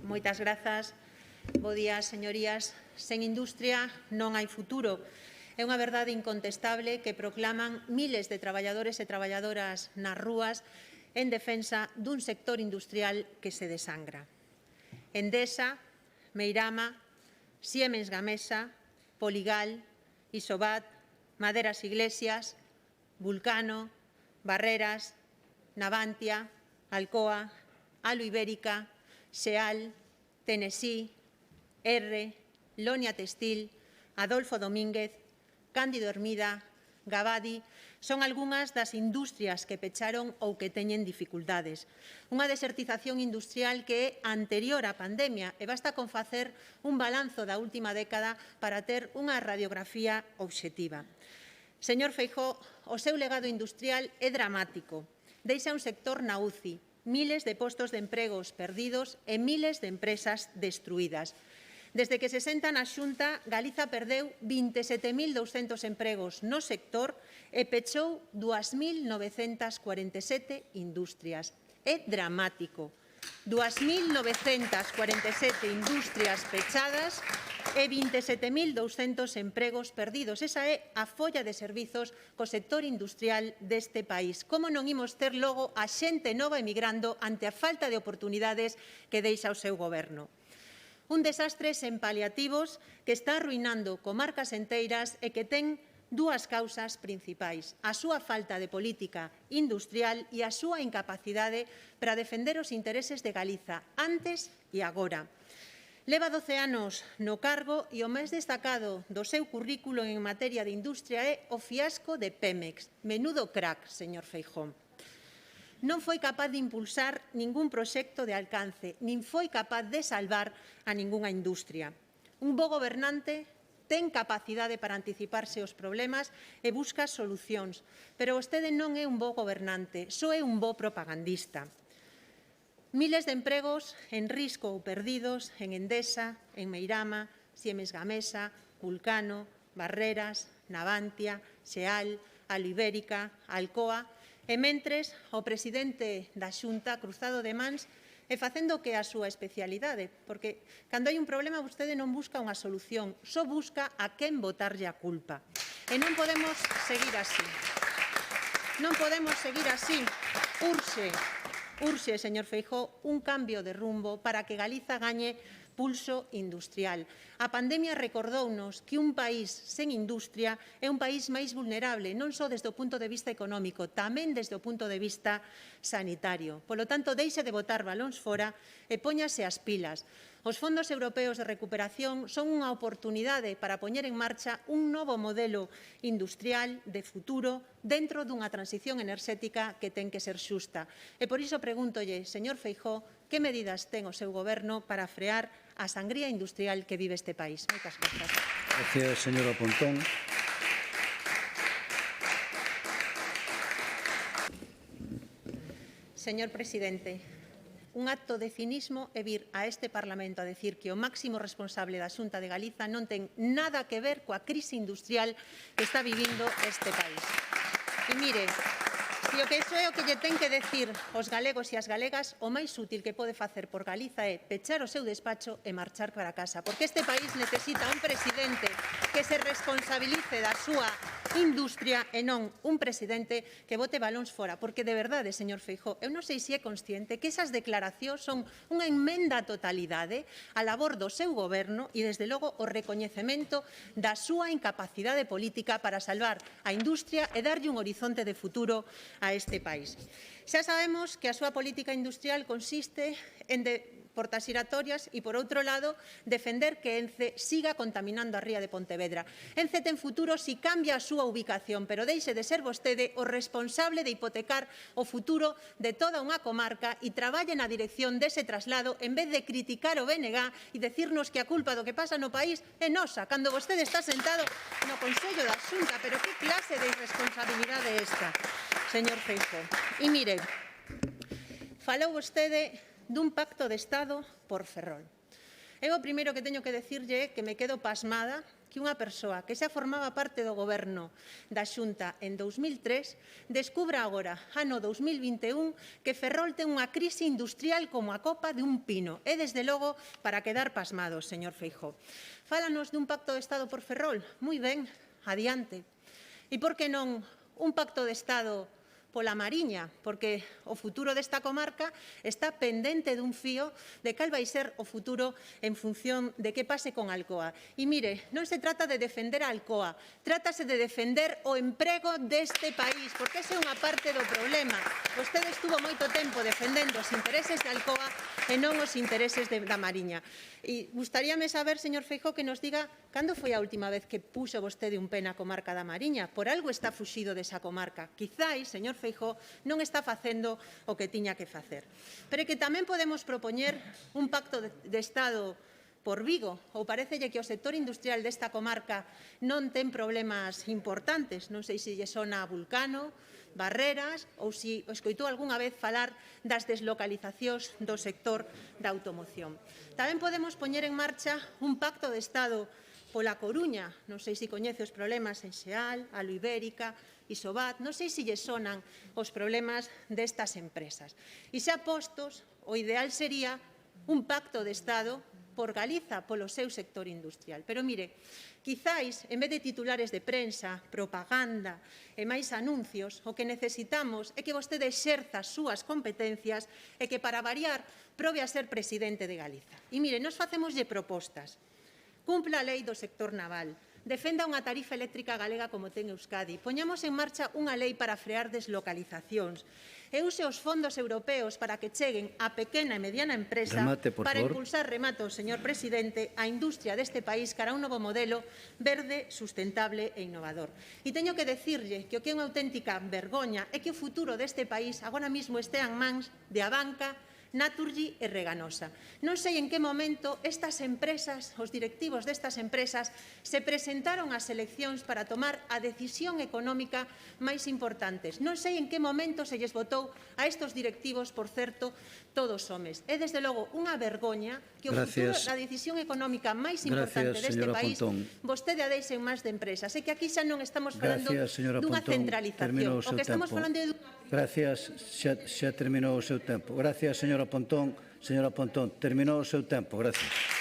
Moitas grazas. Bo día, señorías. Sen industria non hai futuro. É unha verdade incontestable que proclaman miles de traballadores e traballadoras nas rúas en defensa dun sector industrial que se desangra. Endesa, Meirama, Siemens Gamesa, Poligal, Isobat, Maderas Iglesias, Vulcano, Barreras, Navantia, Alcoa, Alo Ibérica, Seal, Tennessee, R, Lonia Textil, Adolfo Domínguez, Cándido Hermida, Gabadi, son algunhas das industrias que pecharon ou que teñen dificultades. Unha desertización industrial que é anterior á pandemia e basta con facer un balanzo da última década para ter unha radiografía obxectiva. Señor Feijóo, o seu legado industrial é dramático. Deixa un sector na UCI, miles de postos de empregos perdidos e miles de empresas destruídas. Desde que se senta na Xunta, Galiza perdeu 27.200 empregos no sector e pechou 2.947 industrias. É dramático. 2.947 industrias pechadas e 27.200 empregos perdidos. Esa é a folla de servizos co sector industrial deste país. Como non imos ter logo a xente nova emigrando ante a falta de oportunidades que deixa o seu goberno? Un desastre sen paliativos que está arruinando comarcas enteiras e que ten dúas causas principais: a súa falta de política industrial e a súa incapacidade para defender os intereses de Galiza antes e agora. Leva 12 anos no cargo e o máis destacado do seu currículo en materia de industria é o fiasco de Pemex. Menudo crack, señor Feijóo. Non foi capaz de impulsar ningún proxecto de alcance, nin foi capaz de salvar a ningunha industria. Un bo gobernante ten capacidade para anticiparse aos problemas e busca solucións, pero vostede non é un bo gobernante, só é un bo propagandista. Miles de empregos en risco ou perdidos en Endesa, en Meirama, Siemens Gamesa, Vulcano, Barreras, Navantia, Seal, Alo Ibérica, Alcoa. E mentres, o presidente da Xunta, cruzado de mans, e facendo que a súa especialidade, porque cando hai un problema vostede non busca unha solución, só busca a quen botarlle a culpa. E non podemos seguir así. Non podemos seguir así. Urxe, señor Feijóo, un cambio de rumbo para que Galiza gañe pulso industrial. A pandemia recordounos que un país sen industria é un país máis vulnerable, non só desde o punto de vista económico, tamén desde o punto de vista sanitario. Polo tanto, deixe de botar balóns fora e póñase as pilas. Os fondos europeos de recuperación son unha oportunidade para poñer en marcha un novo modelo industrial de futuro dentro dunha transición enerxética que ten que ser xusta. E por iso pregúntolle, señor Feijóo, que medidas ten o seu goberno para frear a sangría industrial que vive este país? Moitas grazas. Gracias, señora Pontón. Señor presidente, un acto de cinismo é vir a este Parlamento a decir que o máximo responsable da Xunta de Galiza non ten nada que ver coa crise industrial que está vivindo este país. E mire, se o que iso é o que lle ten que decir os galegos e as galegas, o máis útil que pode facer por Galiza é pechar o seu despacho e marchar para casa, porque este país necesita un presidente que se responsabilice da súa industria e non un presidente que bote balóns fora, porque de verdade, señor Feijóo, eu non sei se é consciente que esas declaracións son unha emenda á totalidade á labor do seu goberno e, desde logo, o recoñecemento da súa incapacidade política para salvar a industria e darlle un horizonte de futuro a este país. Xa sabemos que a súa política industrial consiste en portas giratorias e, por outro lado, defender que Ence siga contaminando a ría de Pontevedra. Ence ten futuro si cambia a súa ubicación, pero deixe de ser vostede o responsable de hipotecar o futuro de toda unha comarca e traballe na dirección dese traslado en vez de criticar o BNG e decirnos que a culpa do que pasa no país é nosa, cando vostede está sentado no Consello da Xunta. Pero que clase de irresponsabilidade é esta, señor Feijóo? E mire, falou vostede dun pacto de Estado por Ferrol. Eu o primeiro que teño que decirlle é que me quedo pasmada que unha persoa que xa formaba parte do goberno da Xunta en 2003 descubra agora, ano 2021, que Ferrol ten unha crise industrial como a copa de un pino. É, desde logo, para quedar pasmados, señor Feijóo. Fálanos dun pacto de Estado por Ferrol. Moi ben, adiante. E por que non un pacto de Estado pola Mariña, porque o futuro desta comarca está pendente dun fío de cal vai ser o futuro en función de que pase con Alcoa. E mire, non se trata de defender a Alcoa, trátase de defender o emprego deste país, porque esa é unha parte do problema. Vostede estuvo moito tempo defendendo os intereses de Alcoa e non os intereses da Mariña. E gustaríame saber, señor Feijóo, que nos diga cando foi a última vez que puxo vostede un pé na comarca da Mariña. Por algo está fuxido desa comarca. Quizáis, señor Feijóo, non está facendo o que tiña que facer. Pero é que tamén podemos propoñer un pacto de Estado por Vigo, ou parecelle que o sector industrial desta comarca non ten problemas importantes. Non sei se lle sona a Vulcano, Barreras, ou se escoitou algunha vez falar das deslocalizacións do sector da automoción. Tamén podemos poñer en marcha un pacto de Estado pola Coruña. Non sei se coñece os problemas en Xeal, Aloibérica, Isobat, non sei se lle sonan os problemas destas empresas. E xa postos, o ideal sería un pacto de Estado por Galiza, polo seu sector industrial. Pero mire, quizáis, en vez de titulares de prensa, propaganda e máis anuncios, o que necesitamos é que vostede exerza as súas competencias e que, para variar, probe a ser presidente de Galiza. E mire, nos facémoslle propostas. Cumpla a lei do sector naval, defenda unha tarifa eléctrica galega como ten Euskadi, poñamos en marcha unha lei para frear deslocalizacións e use os fondos europeos para que cheguen á pequena e mediana empresa para impulsar, remato, señor presidente, a industria deste país cara a un novo modelo verde, sustentable e innovador. E teño que decirlle que o que é unha auténtica vergoña é que o futuro deste país agora mesmo estea en mans de Abanca, Naturgy e Reganosa. Non sei en que momento estas empresas, os directivos destas empresas, se presentaron ás eleccións para tomar a decisión económica máis importantes. Non sei en que momento se lles votou a estes directivos, por certo, todos homes. É, desde logo, unha vergoña que o futuro da decisión económica máis importante deste país vostede a deixe en mans de empresas. É que aquí xa non estamos falando dunha centralización. O que estamos falando é dunha... Gracias, xa terminou o seu tempo. Gracias, señora Pontón. Señora Pontón, terminou o seu tempo. Gracias.